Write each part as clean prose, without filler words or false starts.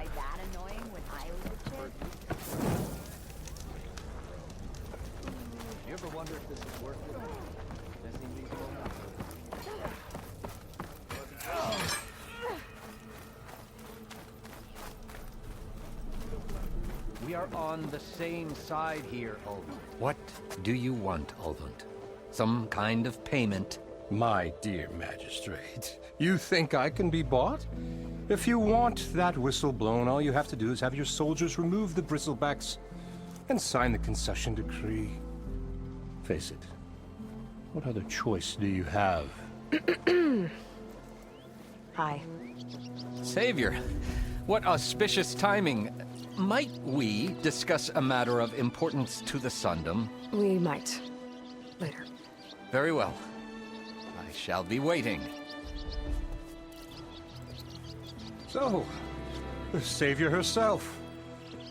I that annoying when I was a kid? You ever wonder if this is worth it? Missing these moments? We are on the same side here, Ulvund. What do you want, Ulvund? Some kind of payment? My dear magistrate, you think I can be bought? If you want that whistle blown, all you have to do is have your soldiers remove the bristlebacks and sign the concession decree. Face it, what other choice do you have? Hi. Savior, what auspicious timing. Might we discuss a matter of importance to the Sundom? We might. Later. Very well. I shall be waiting. So, the savior herself.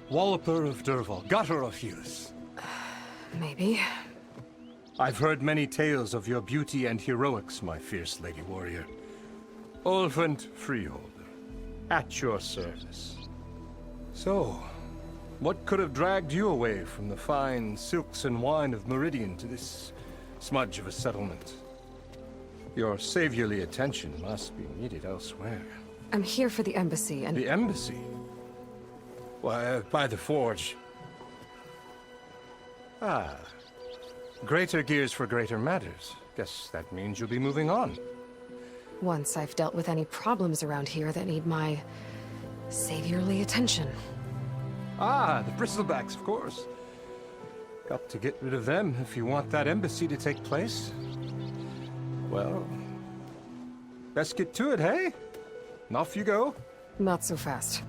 Walloper of Derval, gutter of youth. Maybe. I've heard many tales of your beauty and heroics, my fierce lady warrior. Ulvund Freeholder, at your service. So, what could have dragged you away from the fine silks and wine of Meridian to this smudge of a settlement? Your saviorly attention must be needed elsewhere. I'm here for the embassy and... The embassy? Why, by the forge. Ah. Greater gears for greater matters. Guess that means you'll be moving on. Once I've dealt with any problems around here that need my... saviorly attention. Ah, the bristlebacks, of course. Got to get rid of them if you want that embassy to take place. Well, best get to it, hey? And off you go. Not so fast.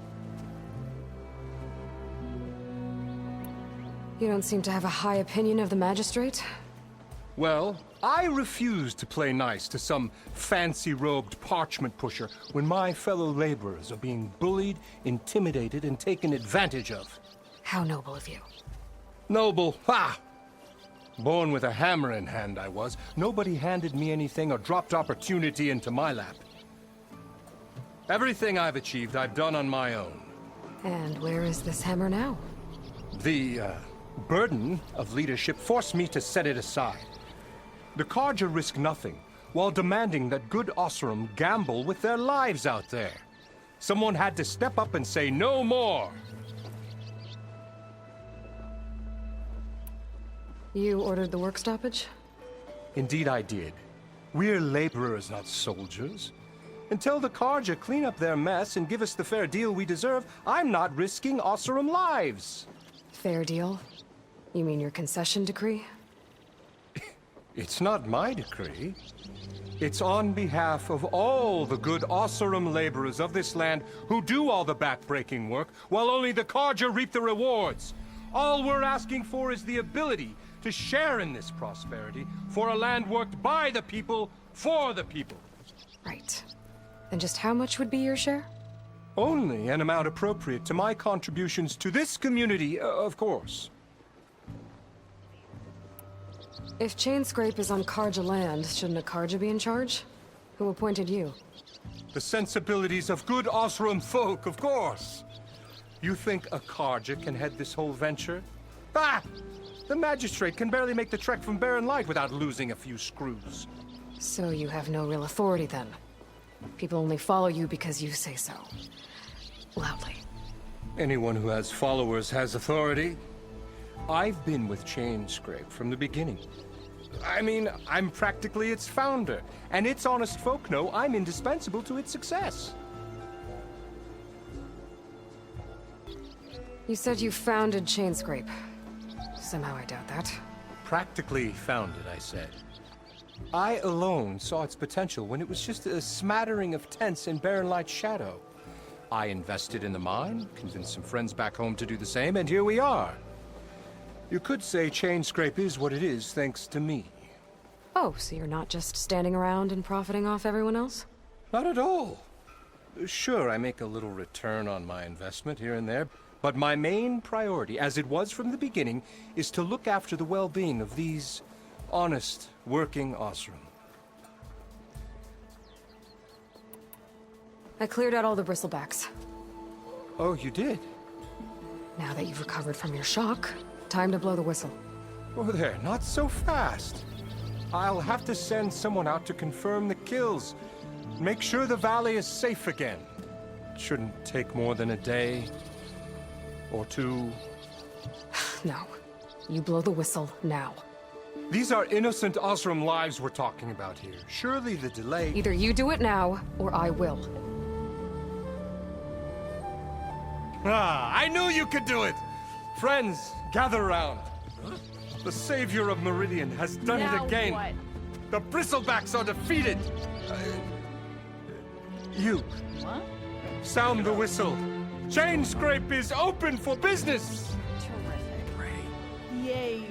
You don't seem to have a high opinion of the magistrate? Well, I refuse to play nice to some fancy-robed parchment pusher when my fellow laborers are being bullied, intimidated, and taken advantage of. How noble of you. Noble, ha! Born with a hammer in hand, I was. Nobody handed me anything or dropped opportunity into my lap. Everything I've achieved, I've done on my own. And where is this hammer now? The, burden of leadership forced me to set it aside. The Carja risk nothing, while demanding that good Osseram gamble with their lives out there. Someone had to step up and say no more. You ordered the work stoppage? Indeed I did. We're laborers, not soldiers. Until the Carja clean up their mess and give us the fair deal we deserve, I'm not risking Osseram lives. Fair deal? You mean your concession decree? It's not my decree. It's on behalf of all the good Osseram laborers of this land who do all the back-breaking work, while only the Carja reap the rewards. All we're asking for is the ability to share in this prosperity for a land worked by the people, for the people. Right. And just how much would be your share? Only an amount appropriate to my contributions to this community, of course. If Chainscrape is on Carja land, shouldn't a Carja be in charge? Who appointed you? The sensibilities of good Osseram folk, of course. You think a Carja can head this whole venture? Ah! The magistrate can barely make the trek from Barren Light without losing a few screws. So you have no real authority then? People only follow you because you say so. Loudly. Anyone who has followers has authority. I've been with Chainscrape from the beginning. I mean, I'm practically its founder, and its honest folk know I'm indispensable to its success. You said you founded Chainscrape. Somehow I doubt that. Practically founded, I said. I alone saw its potential when it was just a smattering of tents in Barren Light's shadow. I invested in the mine, convinced some friends back home to do the same, and here we are. You could say Chainscrape is what it is thanks to me. Oh, so you're not just standing around and profiting off everyone else? Not at all. Sure, I make a little return on my investment here and there, but my main priority, as it was from the beginning, is to look after the well-being of these honest, working Osseram. I cleared out all the bristlebacks. Oh, you did? Now that you've recovered from your shock, time to blow the whistle. Oh there, not so fast. I'll have to send someone out to confirm the kills. Make sure the valley is safe again. It shouldn't take more than a day. Or two. No. You blow the whistle now. These are innocent Osram lives we're talking about here. Surely the delay... Either you do it now, or I will. Ah, I knew you could do it! Friends, gather round. The savior of Meridian has done it Now again. what? The Bristlebacks are defeated. You. What? Sound the whistle. Chain Scrape is open for business. Terrific. Yay.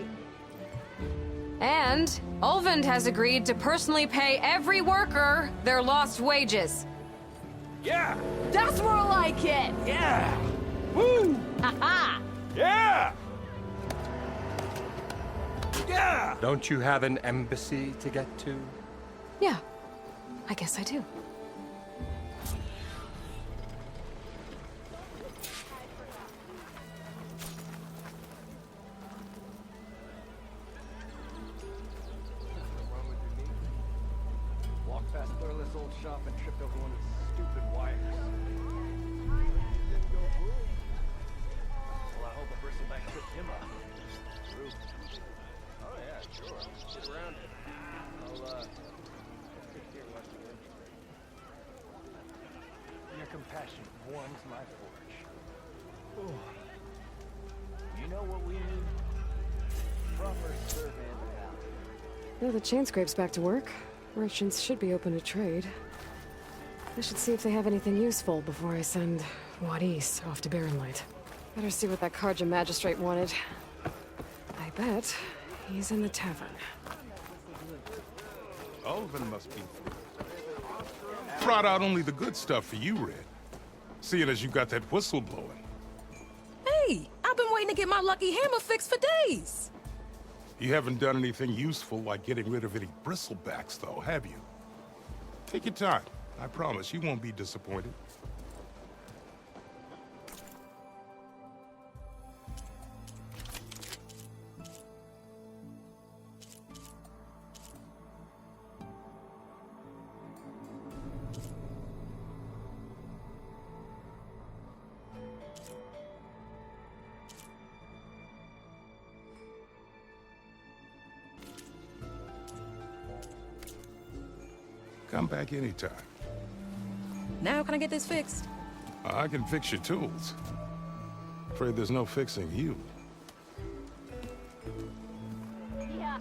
And Ulvund has agreed to personally pay every worker their lost wages. Yeah! That's more like it. Yeah! Woo! Haha. Yeah! Yeah! Don't you have an embassy to get to? Yeah, I guess I do. Walked past Thurless old shop and tripped over one of its stupid wires. Well, I hope a bristleback tripped him up. True. Oh yeah, sure. Get around it. I'll sit here watching you. Your compassion warms my forge. Oh. You know what we need? Proper survey of the valley. Now the chain scrape's back to work. Merchants should be open to trade. I should see if they have anything useful before I send Wadis off to Barrenlight. Better see what that Karja magistrate wanted. I bet he's in the tavern. Ulvund must be through. Brought out only the good stuff for you, Red. Seeing as you got that whistle blowing. Hey, I've been waiting to get my lucky hammer fixed for days. You haven't done anything useful like getting rid of any bristlebacks, though, have you? Take your time. I promise you won't be disappointed. Come back anytime. Now can I get this fixed? I can fix your tools. Afraid there's no fixing you. Yeah.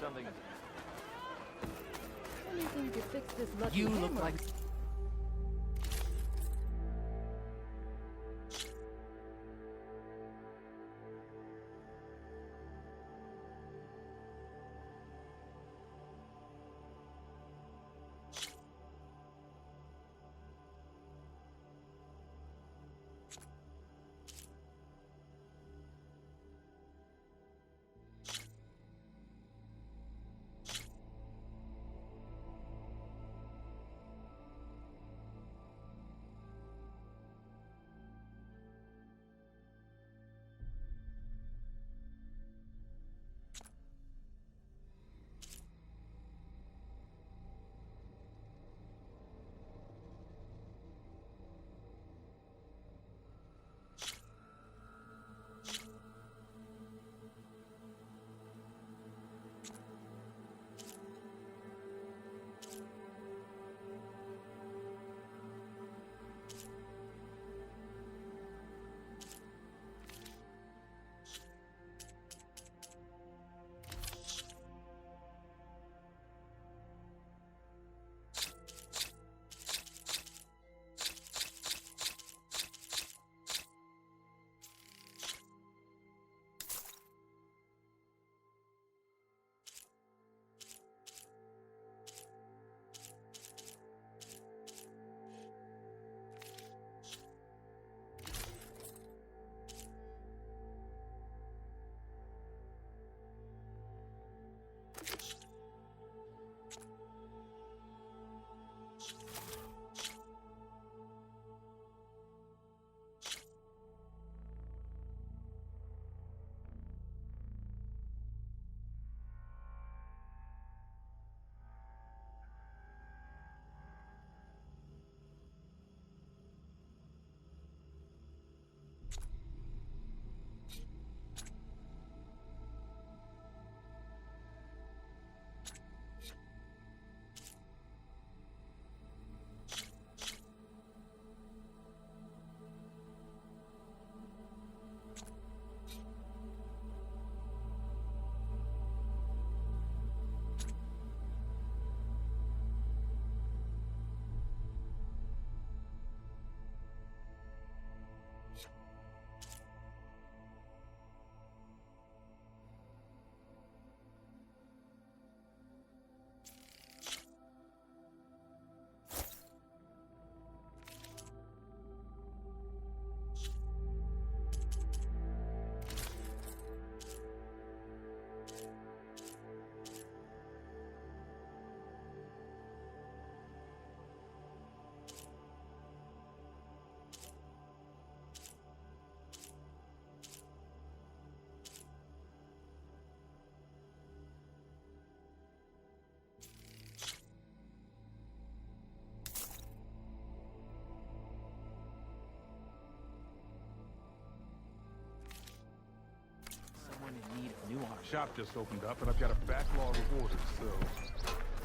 Something. Anything to fix this lucky You look hammer. like... shop just opened up, and I've got a backlog of orders, so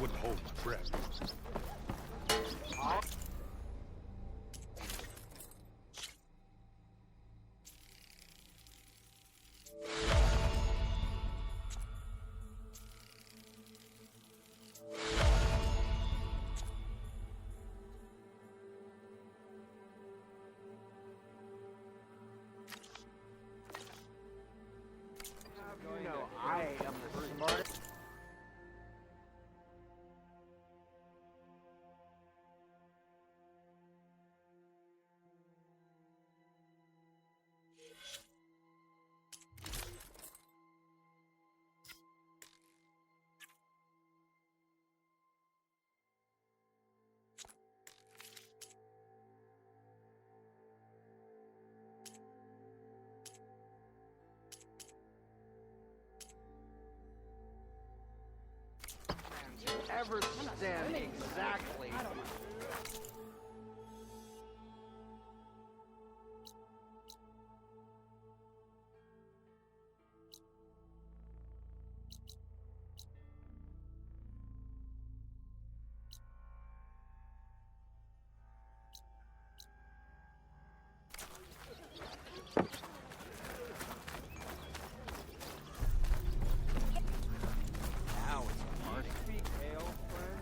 wouldn't hold my breath. You know, I am the smartest. Ever stand exactly. Now it's a party. Speak, ale, friend.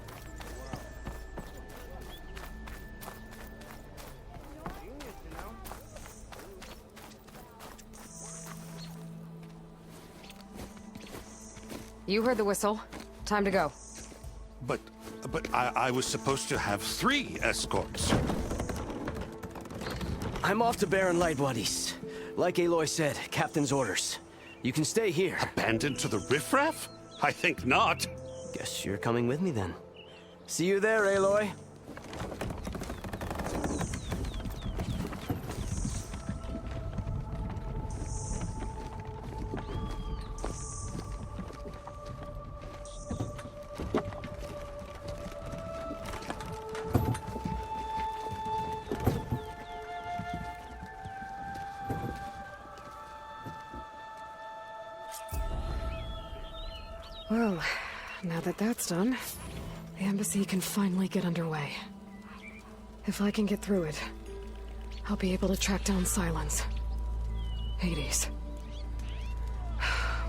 Genius, you know? You heard the whistle. Time to go. But I was supposed to have 3 escorts. I'm off to Baron Lightwood East. Like Aloy said, Captain's orders. You can stay here. Abandoned to the riffraff? I think not. Guess you're coming with me then. See you there, Aloy. Well, now that that's done, the embassy can finally get underway. If I can get through it, I'll be able to track down Silence, Hades,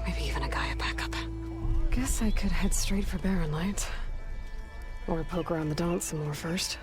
maybe even a Gaia backup. Guess I could head straight for Barren Light. Or poke around the Daunt some more first.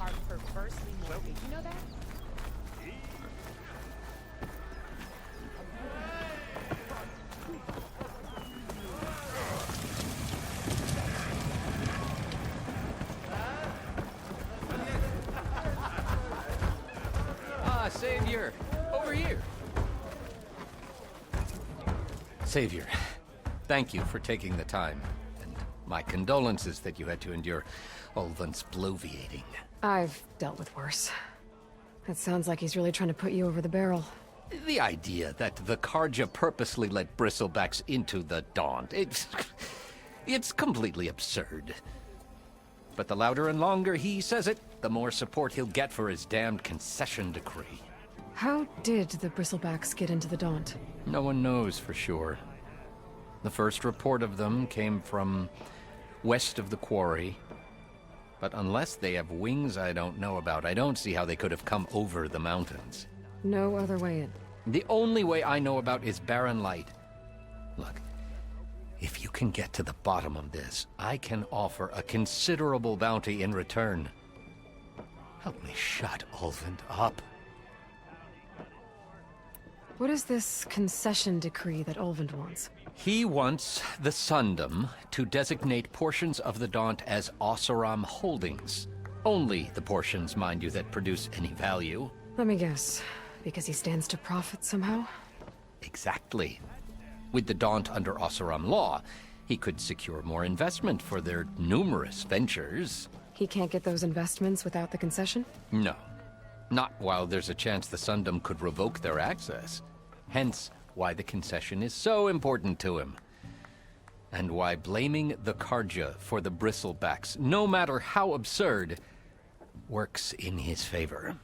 Are perversely morbid. You know that? Ah, Savior! Over here! Savior, thank you for taking the time. And my condolences that you had to endure Ulvan's bloviating. I've dealt with worse. It sounds like he's really trying to put you over the barrel. The idea that the Karja purposely let bristlebacks into the Daunt, it's completely absurd. But the louder and longer he says it, the more support he'll get for his damned concession decree. How did the bristlebacks get into the Daunt? No one knows for sure. The first report of them came from west of the quarry. But unless they have wings I don't know about, I don't see how they could have come over the mountains. No other way in. The only way I know about is barren light. Look, if you can get to the bottom of this, I can offer a considerable bounty in return. Help me shut Ulvund up. What is this concession decree that Ulvund wants? He wants the Sundom to designate portions of the Daunt as Oseram holdings. Only the portions, mind you, that produce any value. Let me guess. Because he stands to profit somehow? Exactly. With the Daunt under Oseram law, he could secure more investment for their numerous ventures. He can't get those investments without the concession? No. Not while there's a chance the Sundom could revoke their access. Hence, why the concession is so important to him. And why blaming the Karja for the bristlebacks, no matter how absurd, works in his favor.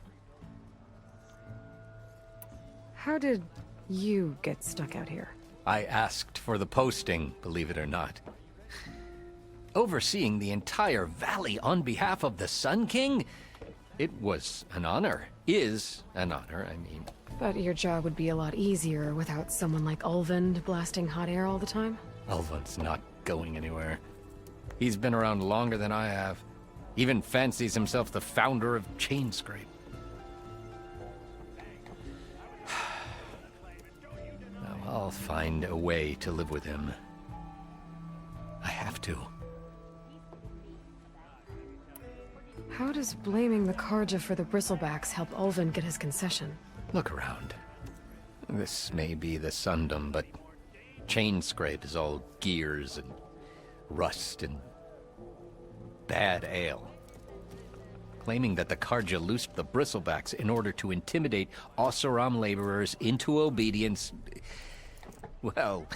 How did you get stuck out here? I asked for the posting, believe it or not. Overseeing the entire valley on behalf of the Sun King? It was an honor. Is an honor, I mean. But your job would be a lot easier without someone like Ulvund blasting hot air all the time? Ulvund's not going anywhere. He's been around longer than I have. Even fancies himself the founder of Chainscrape. Now I'll find a way to live with him. I have to. How does blaming the Karja for the bristlebacks help Ulvund get his concession? Look around. This may be the Sundom, but Chainscrape is all gears and rust and bad ale. Claiming that the Karja loosed the bristlebacks in order to intimidate Oseram laborers into obedience. Well,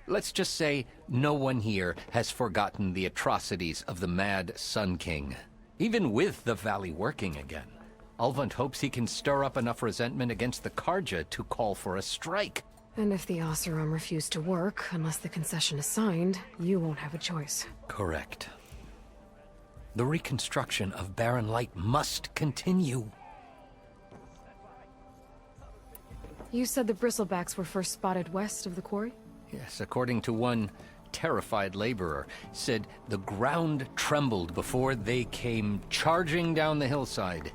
let's just say no one here has forgotten the atrocities of the mad Sun King. Even with the valley working again, Ulvund hopes he can stir up enough resentment against the Karja to call for a strike. And if the Oseram refuse to work, unless the concession is signed, you won't have a choice. Correct. The reconstruction of Barren Light must continue. You said the bristlebacks were first spotted west of the quarry? Yes, according to one terrified laborer, said the ground trembled before they came charging down the hillside.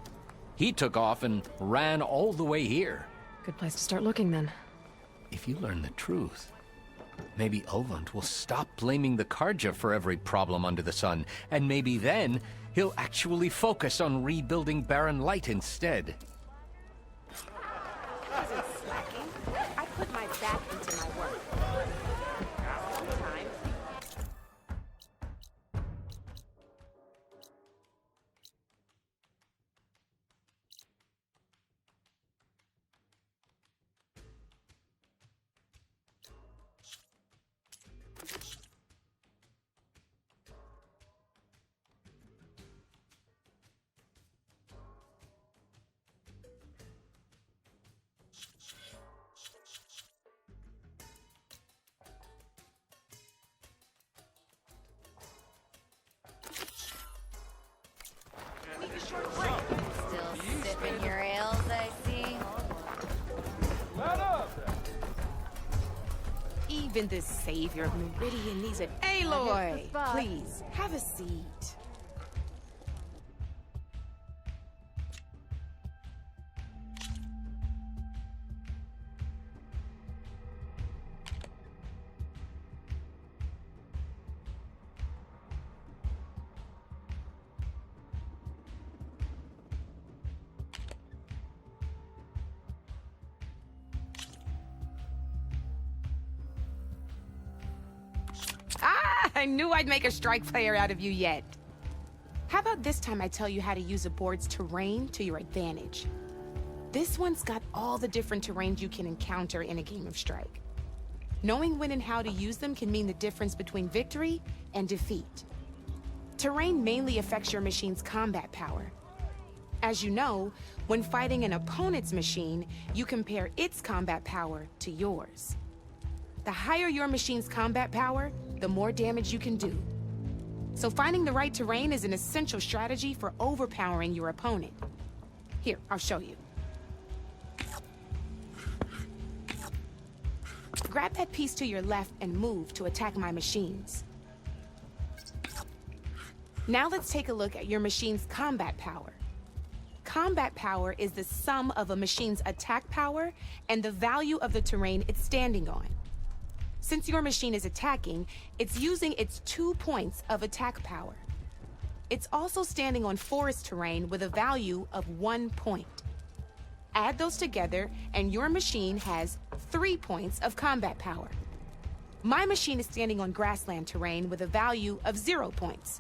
He took off and ran all the way here. Good place to start looking, then. If you learn the truth, maybe Ulvund will stop blaming the Karja for every problem under the sun, and maybe then he'll actually focus on rebuilding Barren Light instead. Wasn't slacking. I put my back into my work. Sometimes. Still sipping your ales, I see. Even the savior of Meridian needs it. Aloy, Please, have a seat. I knew I'd make a strike player out of you yet. How about this time I tell you how to use a board's terrain to your advantage? This one's got all the different terrains you can encounter in a game of Strike. Knowing when and how to use them can mean the difference between victory and defeat. Terrain mainly affects your machine's combat power. As you know, when fighting an opponent's machine, you compare its combat power to yours. The higher your machine's combat power, the more damage you can do. So finding the right terrain is an essential strategy for overpowering your opponent. Here, I'll show you. Grab that piece to your left and move to attack my machines. Now let's take a look at your machine's combat power. Combat power is the sum of a machine's attack power and the value of the terrain it's standing on. Since your machine is attacking, it's using its 2 points of attack power. It's also standing on forest terrain with a value of 1 point. Add those together, and your machine has 3 points of combat power. My machine is standing on grassland terrain with a value of 0 points.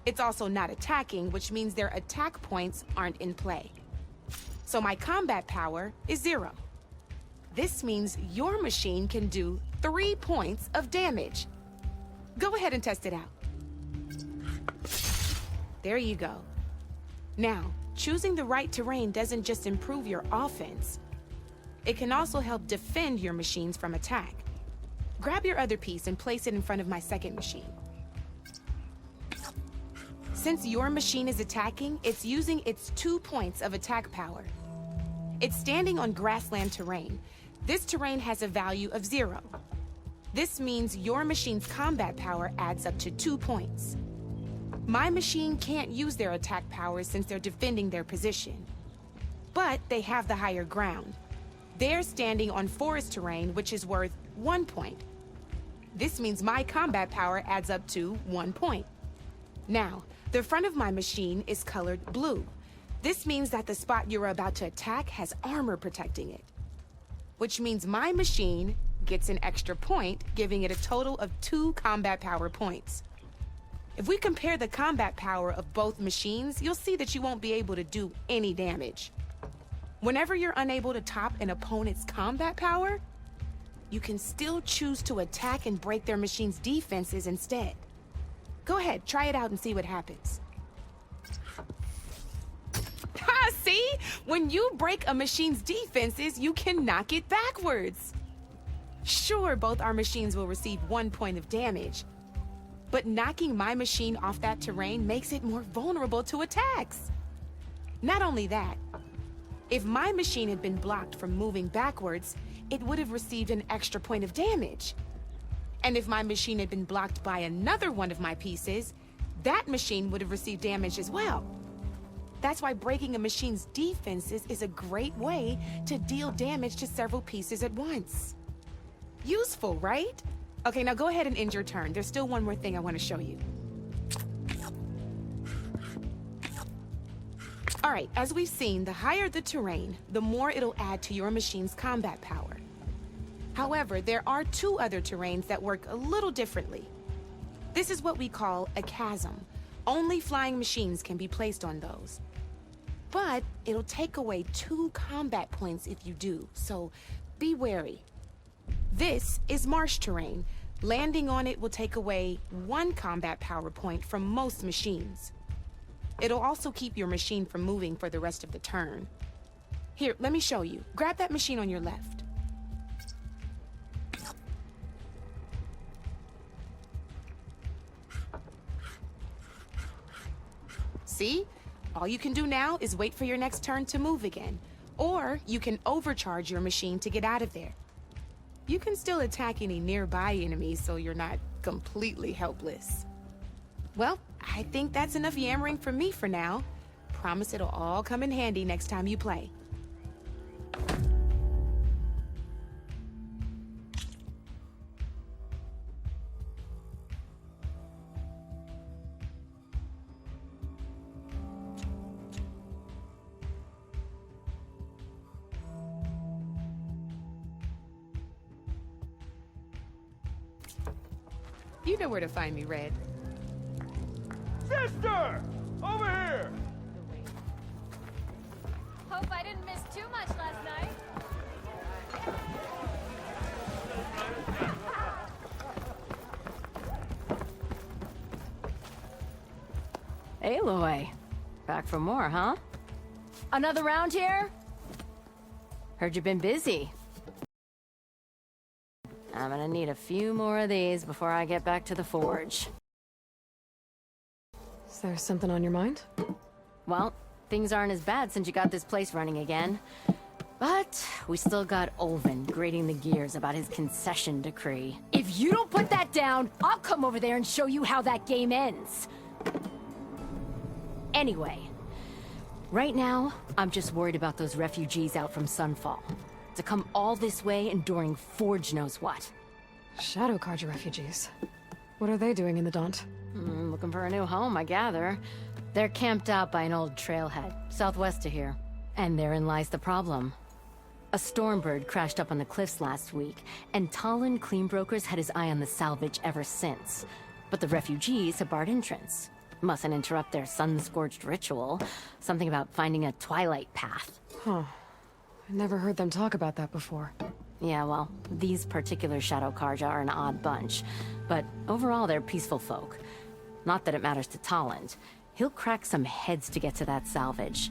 It's also not attacking, which means their attack points aren't in play. So my combat power is 0. This means your machine can do 3 points of damage. Go ahead and test it out. There you go. Now, choosing the right terrain doesn't just improve your offense. It can also help defend your machines from attack. Grab your other piece and place it in front of my second machine. Since your machine is attacking, it's using its 2 points of attack power. It's standing on grassland terrain. This terrain has a value of 0. This means your machine's combat power adds up to 2 points. My machine can't use their attack powers since they're defending their position. But they have the higher ground. They're standing on forest terrain, which is worth 1 point. This means my combat power adds up to 1 point. Now, the front of my machine is colored blue. This means that the spot you're about to attack has armor protecting it. Which means my machine gets an extra point, giving it a total of 2 combat power points. If we compare the combat power of both machines, you'll see that you won't be able to do any damage. Whenever you're unable to top an opponent's combat power, you can still choose to attack and break their machine's defenses instead. Go ahead, try it out and see what happens. Ha, see? When you break a machine's defenses, you can knock it backwards. Sure, both our machines will receive 1 point of damage, but knocking my machine off that terrain makes it more vulnerable to attacks. Not only that, if my machine had been blocked from moving backwards, it would have received an extra point of damage. And if my machine had been blocked by another one of my pieces, that machine would have received damage as well. That's why breaking a machine's defenses is a great way to deal damage to several pieces at once. Useful, right? Okay, now go ahead and end your turn. There's still one more thing I want to show you. All right, as we've seen, the higher the terrain, the more it'll add to your machine's combat power. However, there are 2 other terrains that work a little differently. This is what we call a chasm. Only flying machines can be placed on those. But it'll take away 2 combat points if you do, so be wary. This is marsh terrain. Landing on it will take away 1 combat power point from most machines. It'll also keep your machine from moving for the rest of the turn. Here, let me show you. Grab that machine on your left. See? All you can do now is wait for your next turn to move again. Or you can overcharge your machine to get out of there. You can still attack any nearby enemies so you're not completely helpless. Well, I think that's enough yammering from me for now. Promise it'll all come in handy next time you play. You know where to find me, Red. Sister! Over here! Hope I didn't miss too much last night. Aloy. Back for more, huh? Another round here? Heard you've been busy. I'm gonna need a few more of these before I get back to the forge. Is there something on your mind? Well, things aren't as bad since you got this place running again. But we still got Olvin grating the gears about his concession decree. If you don't put that down, I'll come over there and show you how that game ends. Anyway, right now, I'm just worried about those refugees out from Sunfall. To come all this way enduring Forge knows what. Shadow Carja refugees. What are they doing in the Daunt? Looking for a new home, I gather. They're camped out by an old trailhead, southwest of here. And therein lies the problem. A Stormbird crashed up on the cliffs last week, and Talon Cleanbrokers had his eye on the salvage ever since. But the refugees have barred entrance. Mustn't interrupt their sun-scorched ritual. Something about finding a twilight path. Huh. I never heard them talk about that before. Yeah, well, these particular Shadow Carja are an odd bunch. But overall, they're peaceful folk. Not that it matters to Talon. He'll crack some heads to get to that salvage.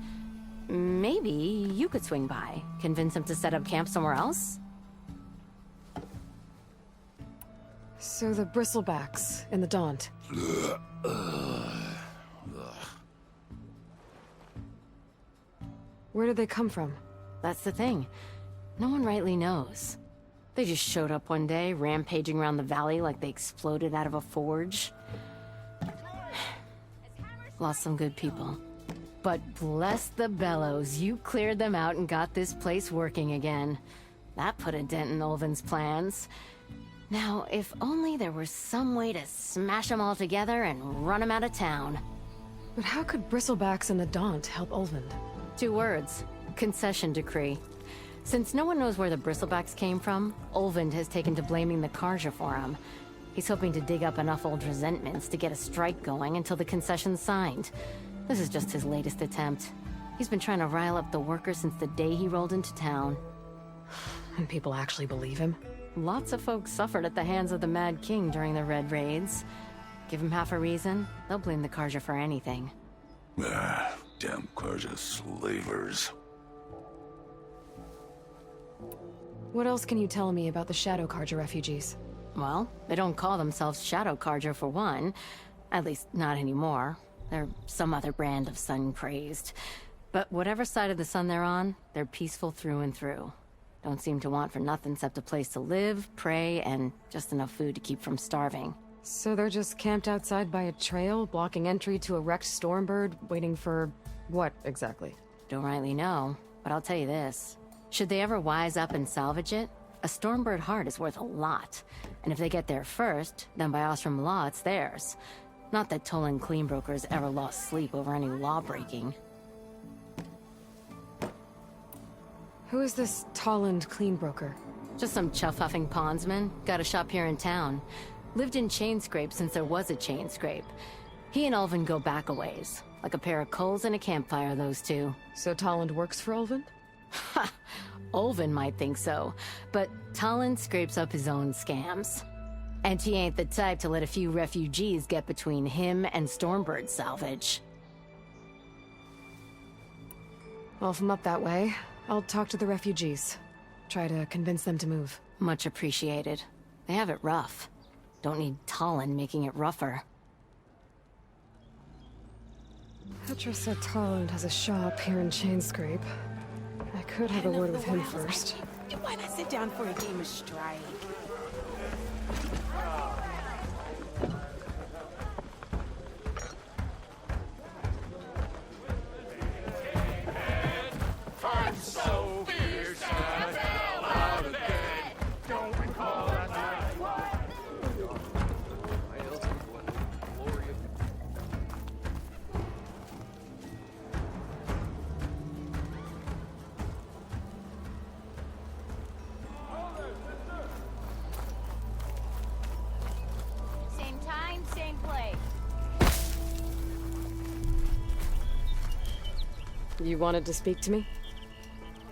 Maybe you could swing by, convince him to set up camp somewhere else? So the bristlebacks in the Daunt. Where did they come from? That's the thing. No one rightly knows. They just showed up one day, rampaging around the valley like they exploded out of a forge. Lost some good people. But bless the bellows, you cleared them out and got this place working again. That put a dent in Olvin's plans. Now, if only there were some way to smash them all together and run them out of town. But how could bristlebacks in the Daunt help Olvin? 2 words. Concession decree. Since no one knows where the bristlebacks came from, Olvind has taken to blaming the Carja for him. He's hoping to dig up enough old resentments to get a strike going until the concession's signed. This is just his latest attempt. He's been trying to rile up the workers since the day he rolled into town. And people actually believe him? Lots of folks suffered at the hands of the Mad King during the Red Raids. Give him half a reason, they'll blame the Carja for anything. Damn Carja slavers. What else can you tell me about the Shadow Carja refugees? Well, they don't call themselves Shadow Carja for one. At least, not anymore. They're some other brand of sun-crazed. But whatever side of the sun they're on, they're peaceful through and through. Don't seem to want for nothing except a place to live, pray, and just enough food to keep from starving. So they're just camped outside by a trail, blocking entry to a wrecked Stormbird, waiting for... what, exactly? Don't rightly know, but I'll tell you this. Should they ever wise up and salvage it, a Stormbird heart is worth a lot. And if they get there first, then by Ostrom law, it's theirs. Not that Tolan Cleanbrokers ever lost sleep over any law-breaking. Who is this Tolland Cleanbroker? Just some chuff-huffing pondsman. Got a shop here in town. Lived in Chainscrape since there was a Chainscrape. He and Ulvin go back a ways. Like a pair of coals and a campfire, those two. So Tolland works for Ulvin? Ha! Ulvin might think so, but Talon scrapes up his own scams. And he ain't the type to let a few refugees get between him and Stormbird salvage. Well, if I'm up that way, I'll talk to the refugees. Try to convince them to move. Much appreciated. They have it rough. Don't need Talon making it rougher. Petra said Tolland has a shop here in Chainscrape. I could have a word with him first. Why not sit down for a game of Strike? I'm so fierce, I fell out of bed. Don't recall that night. You wanted to speak to me?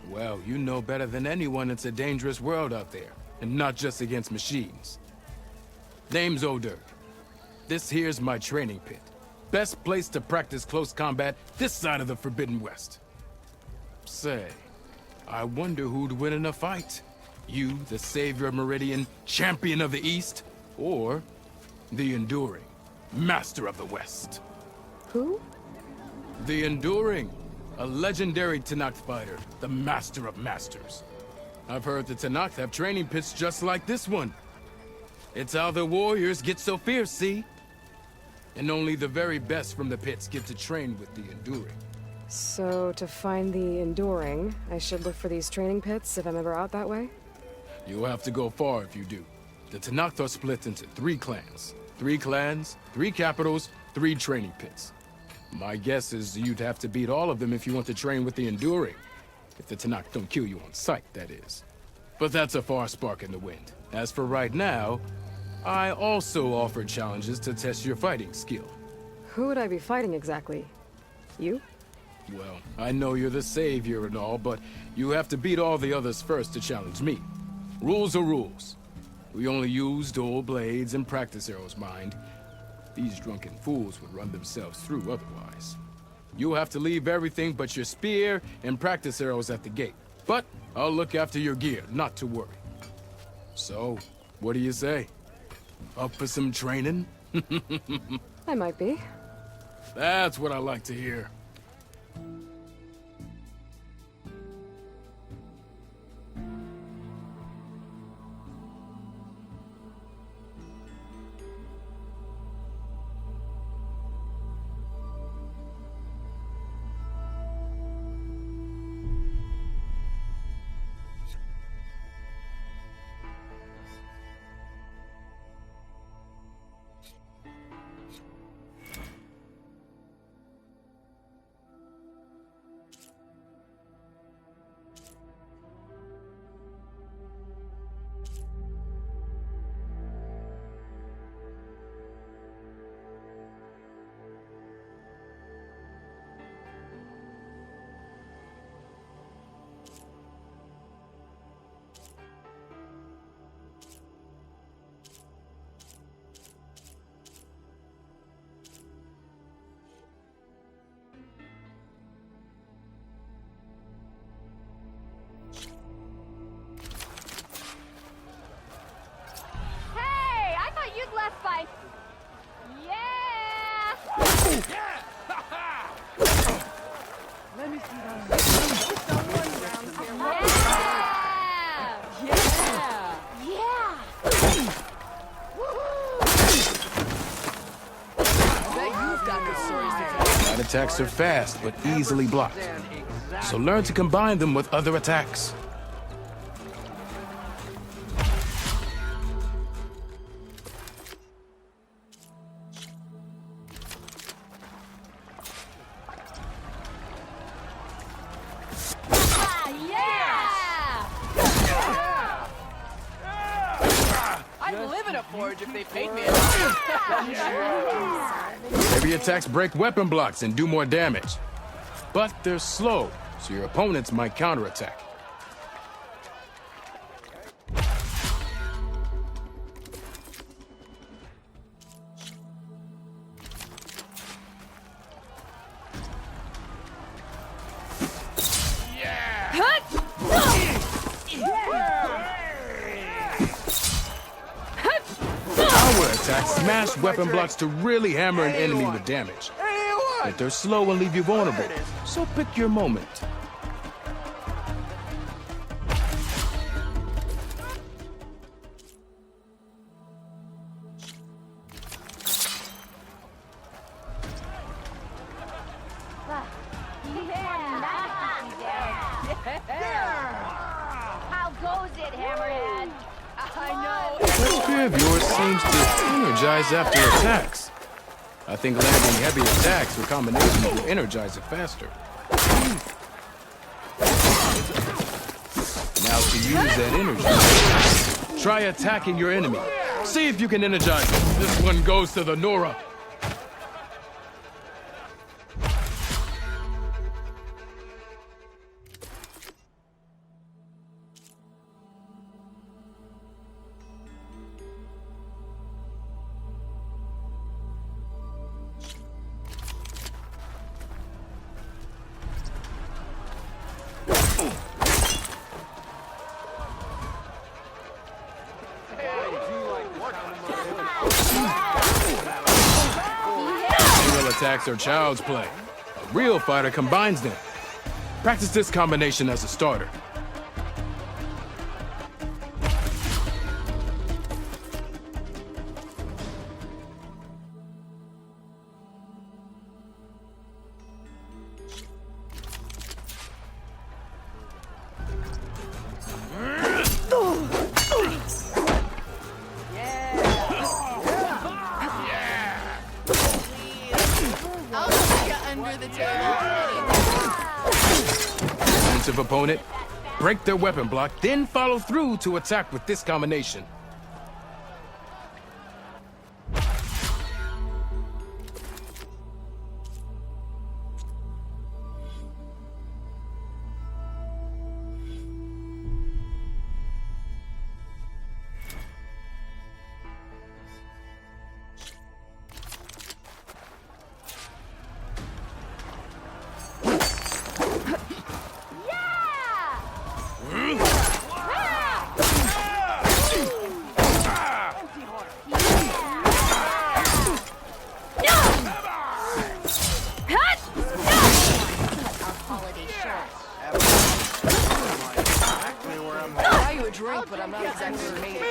Well, you know better than anyone it's a dangerous world out there, and not just against machines. Name's O'Dirk. This here's my training pit. Best place to practice close combat this side of the Forbidden West. Say, I wonder who'd win in a fight. You, the savior of Meridian, champion of the East, or the Enduring, master of the West. Who? The Enduring, a legendary Tenakth fighter, the master of masters. I've heard the Tenakth have training pits just like this one. It's how the warriors get so fierce, see? And only the very best from the pits get to train with the Enduring. So, to find the Enduring, I should look for these training pits if I'm ever out that way? You'll have to go far if you do. The Tenakth are split into 3 clans. 3 clans, 3 capitals, 3 training pits. My guess is you'd have to beat all of them if you want to train with the Enduring. If the Tenakth don't kill you on sight, that is. But that's a far spark in the wind. As for right now, I also offer challenges to test your fighting skill. Who would I be fighting exactly? You? Well, I know you're the savior and all, but you have to beat all the others first to challenge me. Rules are rules. We only use dual blades and practice arrows, mind. These drunken fools would run themselves through otherwise. You'll have to leave everything but your spear and practice arrows at the gate. But I'll look after your gear, not to worry. So, what do you say? Up for some training? I might be. That's what I like to hear. Hey, I thought you'd left by... Yeah! Let me see that. Yeah! Light attacks are fast, but easily blocked. So learn to combine them with other attacks. I'd live in a forge if they paid me. Heavy attacks break weapon blocks and do more damage. But they're slow, so your opponents might counterattack. Power attacks smash weapon blocks to really hammer an enemy with damage. But they're slow and leave you vulnerable, so pick your moment. How goes it, Hammerhead? I know. That spear of yours seems to energize after attacks. I think landing heavy attacks with combinations will energize it faster. Now to use that energy, try attacking your enemy. See if you can energize it. This one goes to the Nora. attacks are child's play. A real fighter combines them. Practice this combination as a starter. Defensive opponent, break their weapon block, then follow through to attack with this combination. But I'm not exactly made it.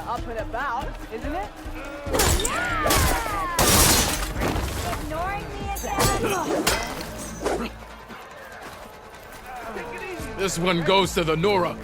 Up and about, isn't it? Ignoring me again? This one goes to the Nora.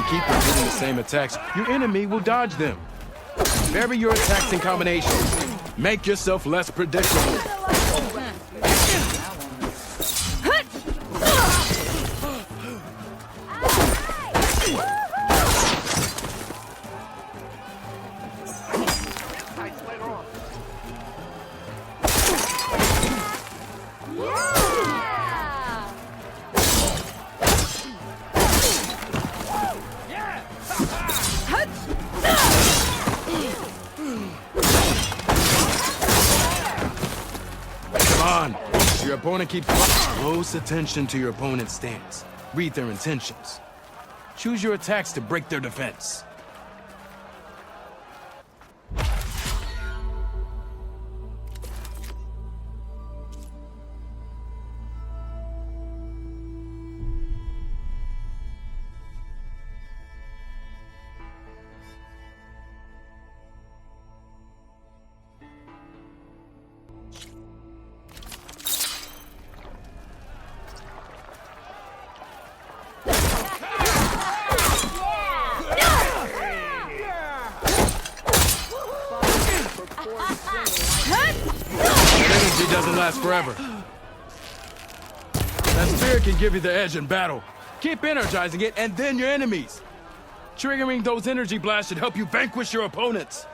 Keep repeating the same attacks, your enemy will dodge them. Vary your attacks and combinations. Make yourself less predictable. Your opponent keeps close attention to your opponent's stance. Read their intentions. Choose your attacks to break their defense. Energy doesn't last forever. That spirit can give you the edge in battle. Keep energizing it, and then your enemies. Triggering those energy blasts should help you vanquish your opponents.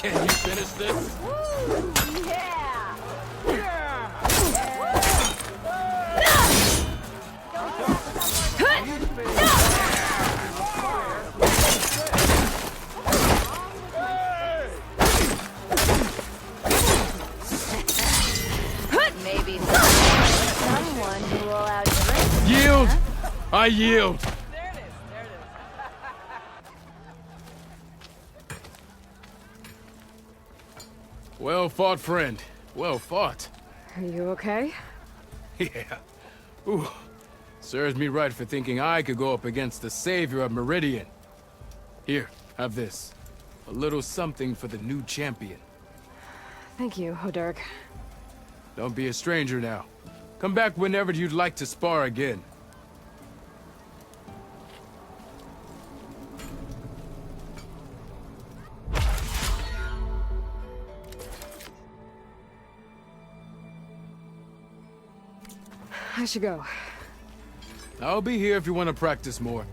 Can you finish this? Woo! Yeah! Maybe someone who will outdrink me, Yield! huh? I yield! There it is, there it is. Well fought, friend. Well fought. Are you okay? Yeah. Ooh. Serves me right for thinking I could go up against the savior of Meridian. Here, have this. A little something for the new champion. Thank you, Hodirk. Don't be a stranger now. Come back whenever you'd like to spar again. I should go. I'll be here if you want to practice more.